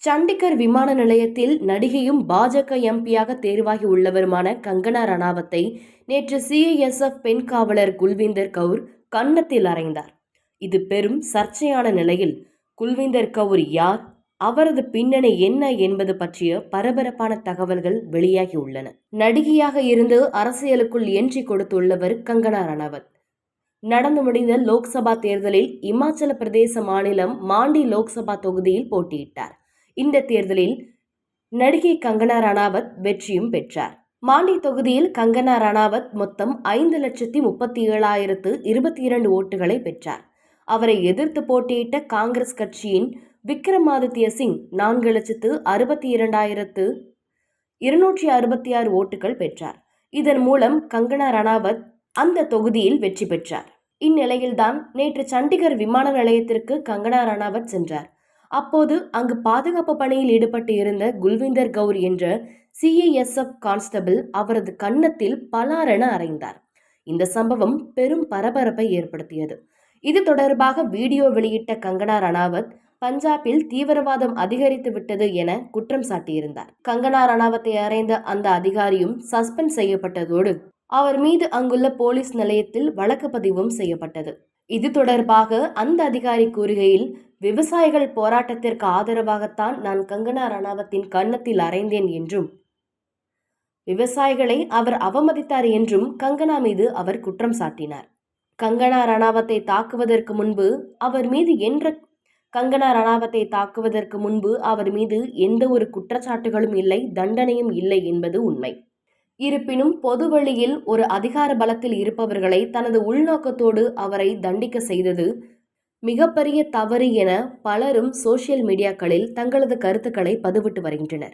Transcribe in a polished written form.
சண்டிகர் விமான நிலையத்தில் நடிகையும் பாஜக எம்பியாக தேர்வாகி உள்ளவருமான கங்கனா ரணாவத்தை நேற்று சிஐஎஸ்எஃப் பெண் காவலர் குல்விந்தர் கவுர் கன்னத்தில் அறைந்தார். இது பெரும் சர்ச்சையான நிலையில் குல்விந்தர் கவுர் யார், அவரது பின்னணி என்ன என்பது பற்றிய பரபரப்பான தகவல்கள் வெளியாகியுள்ளன. நடிகையாக இருந்து அரசியலுக்குள் என்ட்ரி கொடுத்துள்ளவர் கங்கனா ரணாவத். நடந்து முடிந்த லோக்சபா தேர்தலில் இமாச்சல பிரதேச மாநிலம் மாண்டி லோக்சபா தொகுதியில் போட்டியிட்டார். இந்த தேர்தலில் நடிகை கங்கனா ரணாவத் வெற்றியும் பெற்றார். மாண்டி தொகுதியில் கங்கனா ரணாவத் மொத்தம் 5,37,022 ஓட்டுகளை பெற்றார். அவரை எதிர்த்து போட்டியிட்ட காங்கிரஸ் கட்சியின் விக்ரமாதித்ய சிங் 4,62,266 ஓட்டுகள் பெற்றார். இதன் மூலம் கங்கனா ரணாவத் அந்த தொகுதியில் வெற்றி பெற்றார். இந்நிலையில்தான் நேற்று சண்டிகர் விமான நிலையத்திற்கு கங்கனா ரணாவத் சென்றார். அப்போது அங்கு பாதுகாப்பு பணியில் ஈடுபட்டு இருந்த குல்விந்தர் கவுர் என்ற சிஐஎஸ்எஃப் கான்ஸ்டபிள் அவரது கன்னத்தில் பலாரென அறைந்தார். இந்த சம்பவம் பெரும் பரபரப்பை ஏற்படுத்தியது. இது தொடர்பாக வீடியோ வெளியிட்ட கங்கனா ரணாவத் பஞ்சாபில் தீவிரவாதம் அதிகரித்து விட்டது என குற்றம் சாட்டியிருந்தார். கங்கனா ரணாவத்தை அறைந்த அந்த அதிகாரியும் சஸ்பெண்ட் செய்யப்பட்டதோடு அவர் மீது அங்குள்ள போலீஸ் நிலையத்தில் வழக்கு பதிவும் செய்யப்பட்டது. இது தொடர்பாக அந்த அதிகாரி கூறுகையில், விவசாயிகள் போராட்டத்திற்கு ஆதரவாகத்தான் நான் கங்கனா ரணாவத்தின் கன்னத்தில் அறைந்தேன் என்றும் விவசாயிகளை அவர் அவமதித்தார் என்றும் கங்கனா மீது அவர் குற்றம் சாட்டினார். கங்கனா ரணாவத்தை தாக்குவதற்கு முன்பு அவர் மீது எந்த ஒரு குற்றச்சாட்டுகளும் இல்லை, தண்டனையும் இல்லை என்பது உண்மை. இருப்பினும் பொதுவெளியில் ஒரு அதிகார பலத்தில் இருப்பவர்களை தனது உள்நோக்கத்தோடு அவரை தண்டிக்க செய்தது மிகப்பெரிய தவறு என பலரும் சோசியல் மீடியாக்களில் தங்களது கருத்துக்களை பதிவிட்டு வருகின்றனர்.